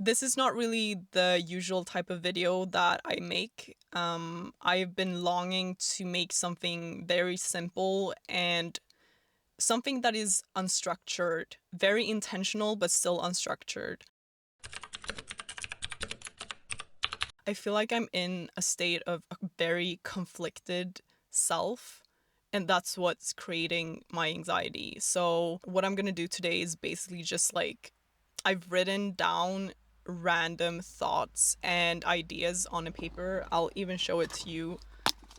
This is not really the usual type of video that I make. I've been longing to make something very simple and something that is unstructured, very intentional, but still unstructured. I feel like I'm in a state of a very conflicted self, and that's what's creating my anxiety. So, what I'm gonna do today is basically just like I've written down random thoughts and ideas on a paper. I'll even show it to you.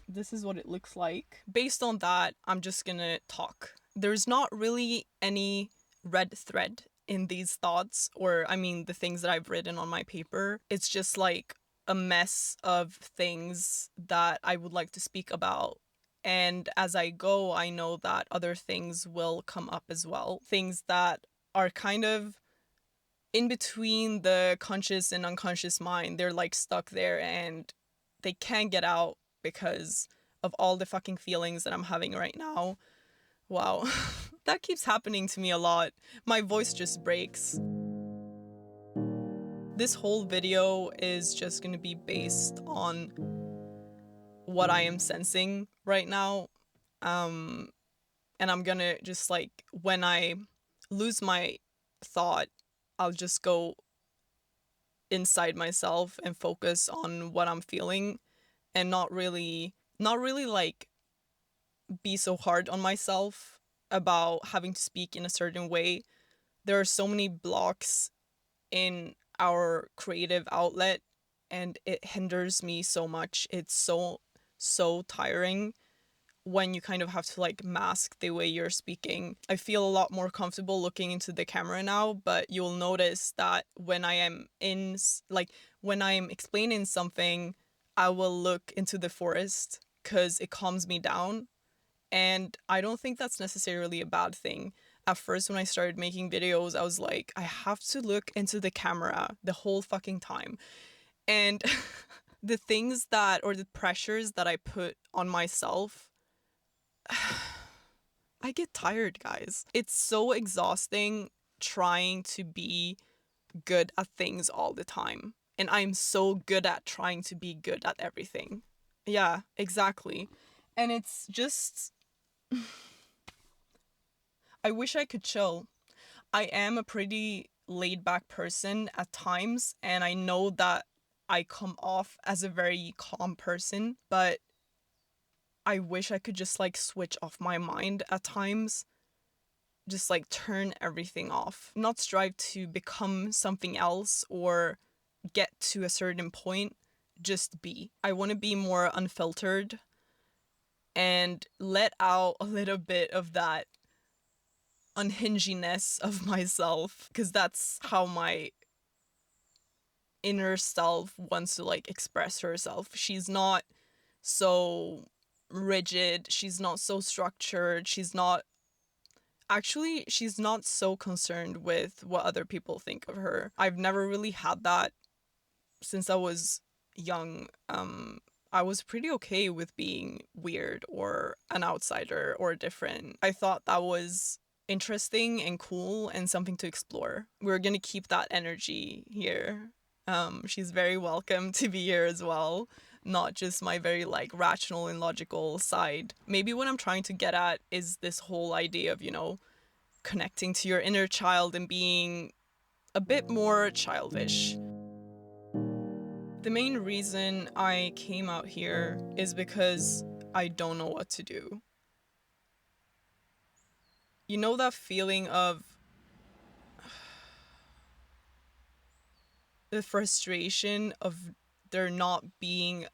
This is what it looks like. Based on that, I'm just gonna talk. There's not really any red thread in these thoughts, or I mean, the things that I've written on my paper. It's just like a mess of things that I would like to speak about. And as I go, I know that other things will come up as well. Things that are kind of in between the conscious and unconscious mind. They're like stuck there and they can't get out because of all the fucking feelings that I'm having right now. Wow. That keeps happening to me a lot. My voice just breaks. This whole video is just going to be based on what I am sensing right now. And I'm going to just like, when I lose my thought, I'll just go inside myself and focus on what I'm feeling and not really like be so hard on myself about having to speak in a certain way. There are so many blocks in our creative outlet and it hinders me so much. It's so tiring when you kind of have to like mask the way you're speaking. I feel a lot more comfortable looking into the camera now, but you'll notice that when I am when I am explaining something, I will look into the forest because it calms me down. And I don't think that's necessarily a bad thing. At first, when I started making videos, I was like, I have to look into the camera the whole fucking time. And the things that, or the pressures that I put on myself, I get tired, guys. It's so exhausting trying to be good at things all the time. And I'm so good at trying to be good at everything. Yeah, exactly. And it's just, I wish I could chill. I am a pretty laid back person at times, and I know that I come off as a very calm person, but I wish I could just like switch off my mind at times, just like turn everything off, not strive to become something else or get to a certain point, just be. I want to be more unfiltered and let out a little bit of that unhinginess of myself, because that's how my inner self wants to like express herself. She's not so rigid, she's not so structured, she's not so concerned with what other people think of her. I've never really had that since I was young. I was pretty okay with being weird or an outsider or different. I thought that was interesting and cool and something to explore. We're gonna keep that energy here. She's very welcome to be here as well, not just my very like rational and logical side. Maybe what I'm trying to get at is this whole idea of, connecting to your inner child and being a bit more childish. The main reason I came out here is because I don't know what to do. You know that feeling of the frustration of there not being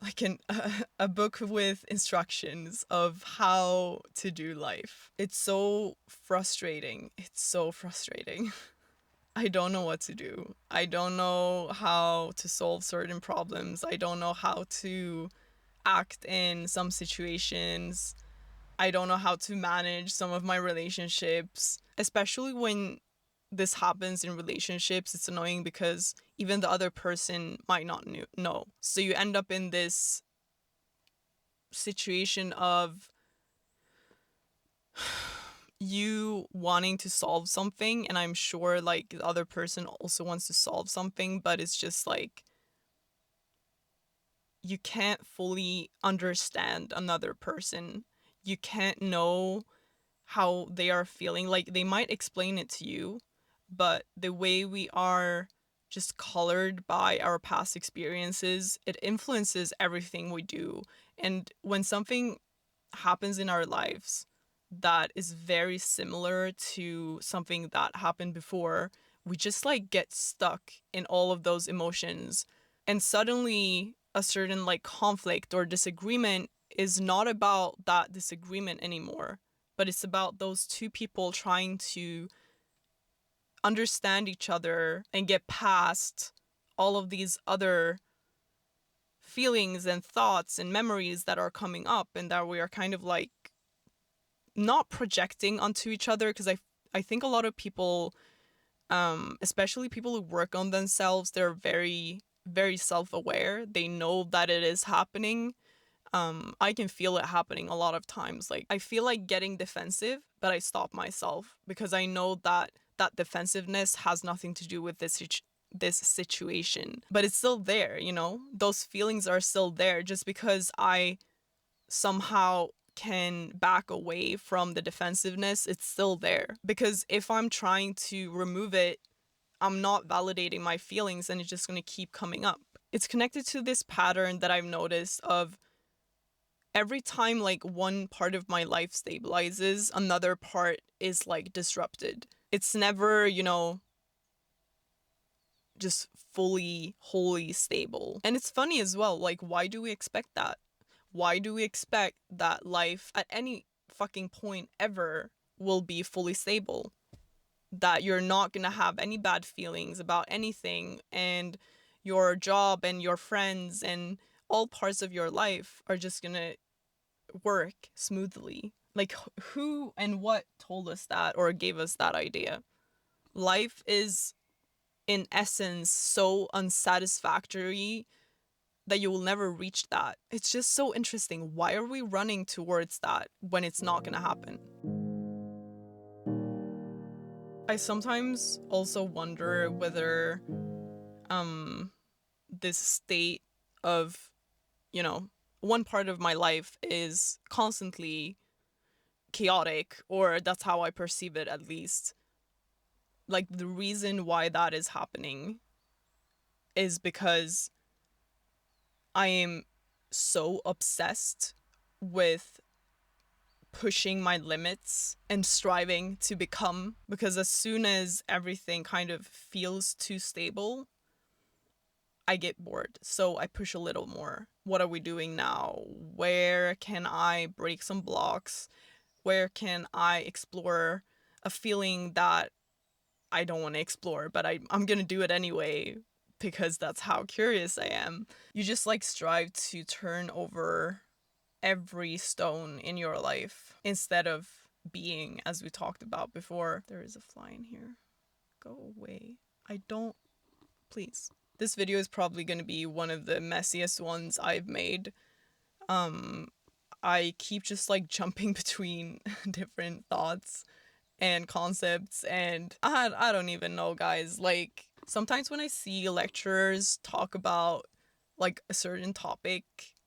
like a book with instructions of how to do life. It's so frustrating. It's so frustrating. I don't know what to do. I don't know how to solve certain problems. I don't know how to act in some situations. I don't know how to manage some of my relationships, especially when this happens in relationships. It's annoying because even the other person might not know. So you end up in this situation of you wanting to solve something, and I'm sure like the other person also wants to solve something, but it's just like you can't fully understand another person. You can't know how they are feeling. Like they might explain it to you, but the way we are just colored by our past experiences, it influences everything we do. And when something happens in our lives that is very similar to something that happened before, we just like get stuck in all of those emotions. And suddenly a certain like conflict or disagreement is not about that disagreement anymore, but it's about those two people trying to understand each other and get past all of these other feelings and thoughts and memories that are coming up, and that we are kind of like not projecting onto each other. Because I think a lot of people, especially people who work on themselves, they're very very self-aware. They know that it is happening. I can feel it happening a lot of times. Like I feel like getting defensive, but I stop myself because I know that that defensiveness has nothing to do with this situation, but it's still there, you know? Those feelings are still there. Just because I somehow can back away from the defensiveness, it's still there. Because if I'm trying to remove it, I'm not validating my feelings and it's just going to keep coming up. It's connected to this pattern that I've noticed of every time like one part of my life stabilizes, another part is like disrupted. It's never, you know, just fully, wholly stable. And it's funny as well, like, why do we expect that? Why do we expect that life at any fucking point ever will be fully stable? That you're not gonna have any bad feelings about anything, and your job and your friends and all parts of your life are just gonna work smoothly. Like, who and what told us that or gave us that idea? Life is, in essence, so unsatisfactory that you will never reach that. It's just so interesting. Why are we running towards that when it's not gonna happen? I sometimes also wonder whether this state of, you know, one part of my life is constantly chaotic, or that's how I perceive it at least. Like the reason why that is happening is because I am so obsessed with pushing my limits and striving to become, because as soon as everything kind of feels too stable, I get bored. So I push a little more. What are we doing now? Where can I break some blocks? Where can I explore a feeling that I don't want to explore, but I'm going to do it anyway because that's how curious I am. You just like strive to turn over every stone in your life instead of being, as we talked about before. There is a fly in here. Go away. I don't. Please. This video is probably going to be one of the messiest ones I've made. I keep just like jumping between different thoughts and concepts, and I don't even know, guys. Like sometimes when I see lecturers talk about like a certain topic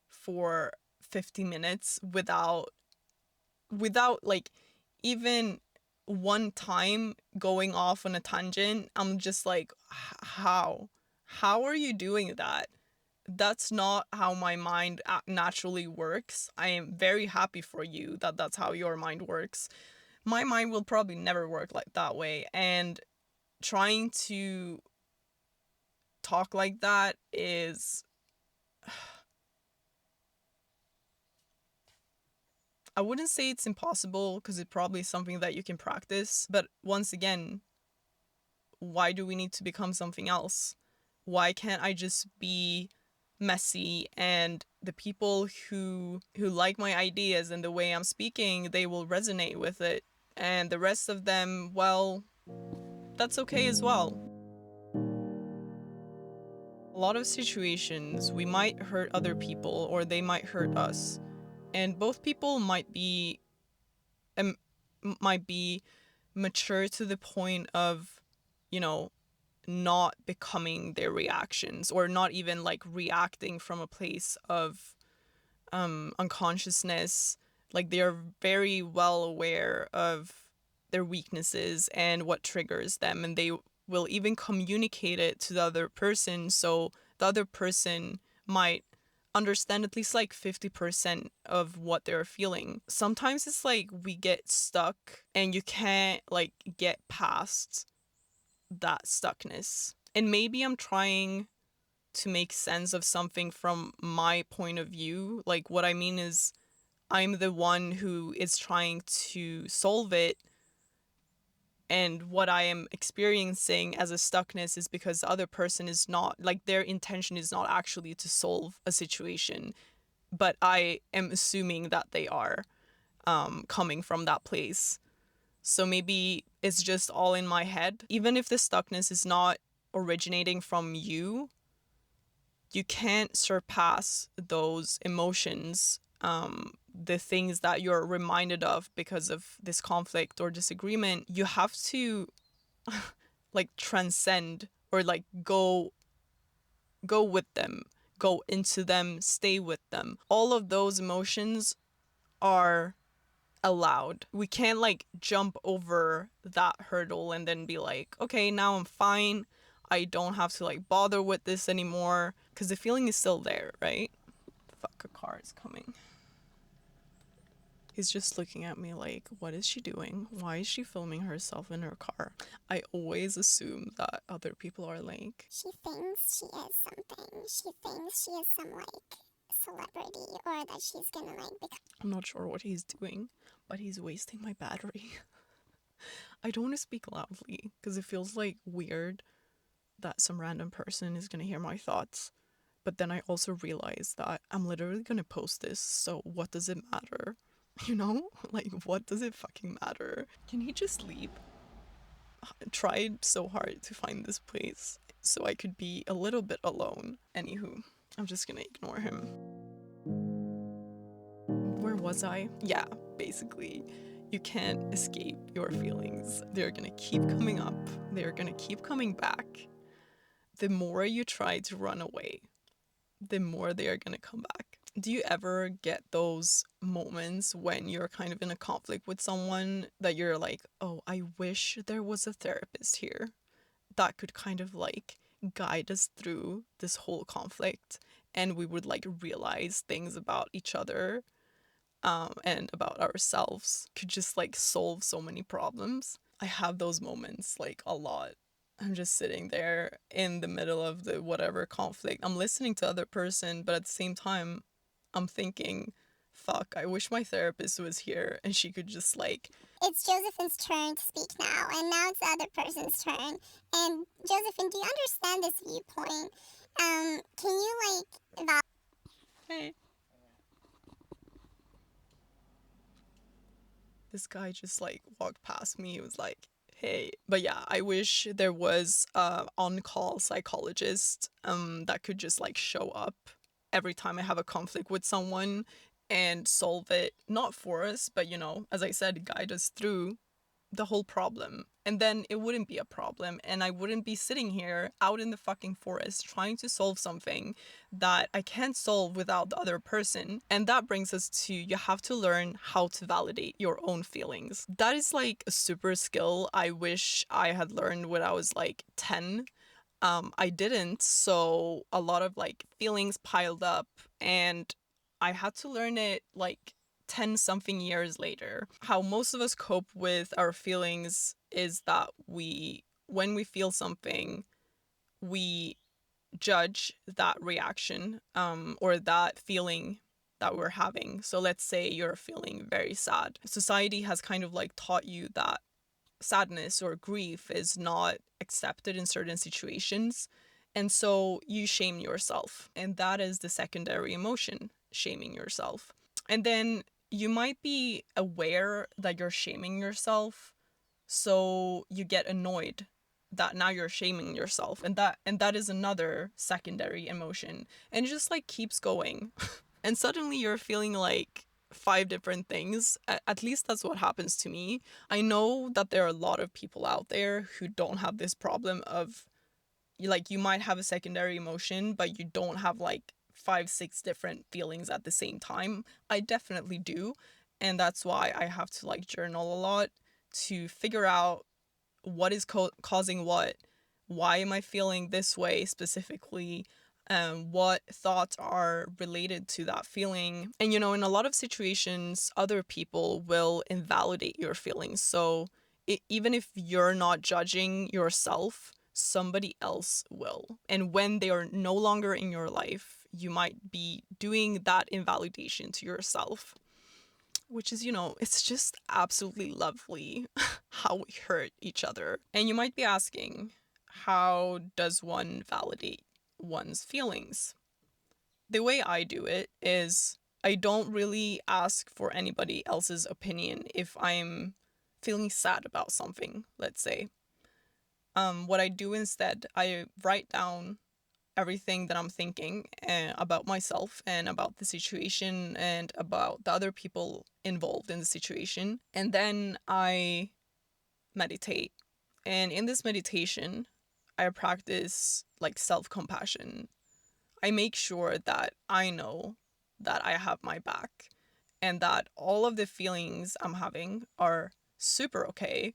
for 50 minutes without like even one time going off on a tangent, I'm just like, how are you doing that? That's not how my mind naturally works. I am very happy for you that that's how your mind works. My mind will probably never work like that way, and trying to talk like that is, I wouldn't say it's impossible because it's probably something that you can practice, but once again, why do we need to become something else? Why can't I just be messy, and the people who like my ideas and the way I'm speaking, they will resonate with it, and the rest of them, well, that's okay as well. A lot of situations we might hurt other people or they might hurt us, and both people might be might be mature to the point of, you know, not becoming their reactions, or not even like reacting from a place of unconsciousness. Like they're very well aware of their weaknesses and what triggers them, and they will even communicate it to the other person, so the other person might understand at least like 50% of what they're feeling. Sometimes it's like we get stuck and you can't like get past that stuckness. And maybe I'm trying to make sense of something from my point of view. Like, what I mean is, I'm the one who is trying to solve it, and what I am experiencing as a stuckness is because the other person is not, like, their intention is not actually to solve a situation, but I am assuming that they are coming from that place. So maybe it's just all in my head. Even if the stuckness is not originating from you, you can't surpass those emotions, the things that you're reminded of because of this conflict or disagreement. You have to like transcend, or like go with them, go into them, stay with them. All of those emotions are allowed. We can't like jump over that hurdle and then be like, okay, now I'm fine. I don't have to like bother with this anymore, because the feeling is still there, right? Fuck, a car is coming. He's just looking at me like, what is she doing? Why is she filming herself in her car? I always assume that other people are like, she thinks she is something. She thinks she is some like celebrity, or that she's gonna like become. I'm not sure what he's doing, but he's wasting my battery. I don't want to speak loudly because it feels like weird that some random person is gonna hear my thoughts. But then I also realize that I'm literally gonna post this, so what does it matter? You know? Like, what does it fucking matter? Can he just leave? I tried so hard to find this place so I could be a little bit alone. Anywho, I'm just gonna ignore him. Where was I? Yeah, basically. You can't escape your feelings. They're gonna keep coming up. They're gonna keep coming back. The more you try to run away, the more they are gonna come back. Do you ever get those moments when you're kind of in a conflict with someone that you're like, oh, I wish there was a therapist here that could kind of like guide us through this whole conflict, and we would like realize things about each other, and about ourselves, could just like solve so many problems. I have those moments like a lot. I'm just sitting there in the middle of the whatever conflict. I'm listening to the other person, but at the same time, I'm thinking, fuck, I wish my therapist was here and she could just like. It's Josephine's turn to speak now, and now it's the other person's turn. And Josephine, do you understand this viewpoint? Can you like Hey. This guy just like walked past me. He was like, hey. But yeah, I wish there was a on-call psychologist that could just like show up every time I have a conflict with someone and solve it, not for us, but you know, as I said, guide us through the whole problem. And then it wouldn't be a problem, and I wouldn't be sitting here out in the fucking forest trying to solve something that I can't solve without the other person. And that brings us to, you have to learn how to validate your own feelings. That is like a super skill I wish I had learned when I was like 10. I didn't, so a lot of like feelings piled up, and I had to learn it like 10 something years later. How most of us cope with our feelings is that when we feel something, we judge that reaction, or that feeling that we're having. So let's say you're feeling very sad. Society has kind of like taught you that sadness or grief is not accepted in certain situations. And so you shame yourself. And that is the secondary emotion, shaming yourself. And then you might be aware that you're shaming yourself, so you get annoyed that now you're shaming yourself, and that is another secondary emotion, and it just like keeps going. And suddenly you're feeling like 5 different things. At least that's what happens to me. I know that there are a lot of people out there who don't have this problem of, like, you might have a secondary emotion, but you don't have like 5, 6 different feelings at the same time. I definitely do. And that's why I have to like journal a lot to figure out what is causing what. Why am I feeling this way specifically? What thoughts are related to that feeling? And in a lot of situations, other people will invalidate your feelings. So even if you're not judging yourself, somebody else will. And when they are no longer in your life, you might be doing that invalidation to yourself, which is, it's just absolutely lovely how we hurt each other. And you might be asking, how does one validate one's feelings? The way I do it is I don't really ask for anybody else's opinion if I'm feeling sad about something, let's say. What I do instead, I write down everything that I'm thinking about myself and about the situation and about the other people involved in the situation. And then I meditate. And in this meditation, I practice like self compassion. I make sure that I know that I have my back and that all of the feelings I'm having are super okay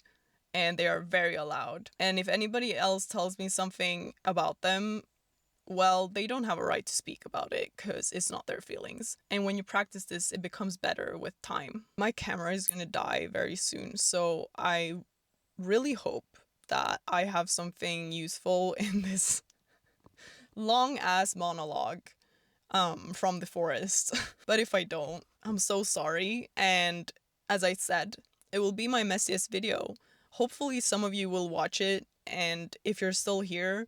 and they are very allowed. And if anybody else tells me something about them, well, they don't have a right to speak about it because it's not their feelings. And when you practice this, it becomes better with time. My camera is going to die very soon, so I really hope that I have something useful in this long ass monologue from the forest. But if I don't, I'm so sorry. And as I said, it will be my messiest video. Hopefully, some of you will watch it. And if you're still here,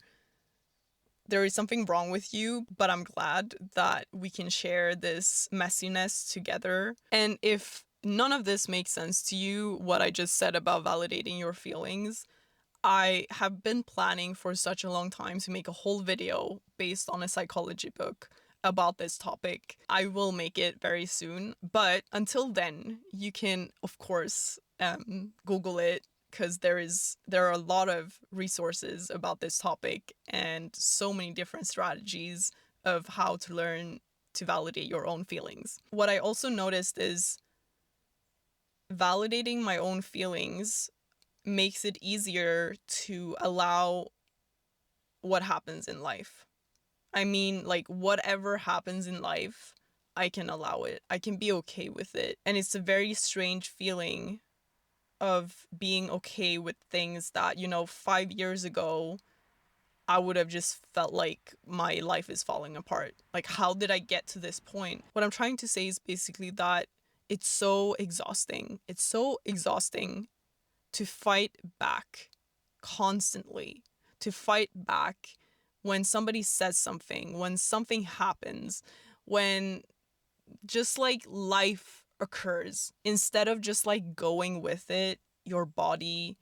there is something wrong with you, but I'm glad that we can share this messiness together. And if none of this makes sense to you, what I just said about validating your feelings, I have been planning for such a long time to make a whole video based on a psychology book about this topic. I will make it very soon, but until then, you can, of course, Google it because there are a lot of resources about this topic and so many different strategies of how to learn to validate your own feelings. What I also noticed is validating my own feelings makes it easier to allow what happens in life. I mean, like, whatever happens in life, I can allow it. I can be okay with it. And it's a very strange feeling of being okay with things that, 5 years ago, I would have just felt like my life is falling apart. Like, how did I get to this point? What I'm trying to say is basically that it's so exhausting. It's so exhausting to fight back constantly, to fight back when somebody says something, when something happens, when just like life occurs. Instead of just like going with it, your body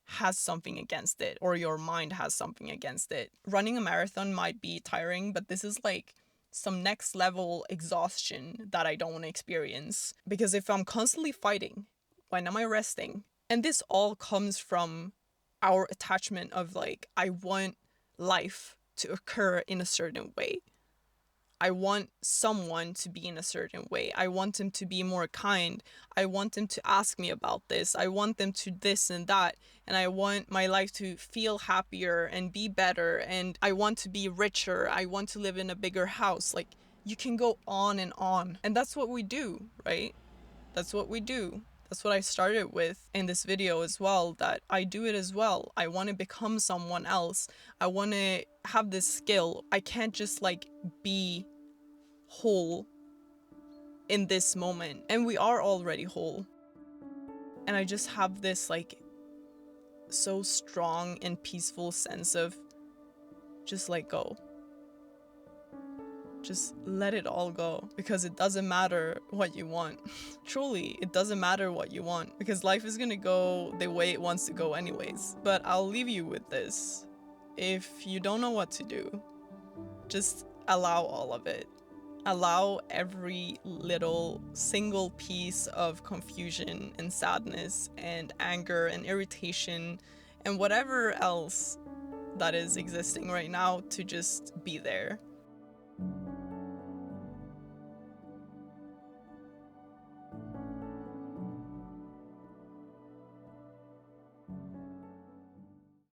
has something against it or your mind has something against it. Running a marathon might be tiring, but this is like some next level exhaustion that I don't want to experience. Because if I'm constantly fighting, when am I resting? And this all comes from our attachment of like, I want life to occur in a certain way. I want someone to be in a certain way. I want them to be more kind. I want them to ask me about this. I want them to this and that. And I want my life to feel happier and be better. And I want to be richer. I want to live in a bigger house. Like, you can go on and on. And that's what we do, right? That's what we do. That's what I started with in this video as well, that I do it as well. I want to become someone else. I want to have this skill. I can't just like be whole in this moment. And we are already whole. And I just have this like so strong and peaceful sense of just let go. Just let it all go, because it doesn't matter what you want. Truly, it doesn't matter what you want, because life is gonna go the way it wants to go anyways. But I'll leave you with this. If you don't know what to do, just allow all of it. allow every little single piece of confusion and sadness and anger and irritation and whatever else that is existing right now to just be there.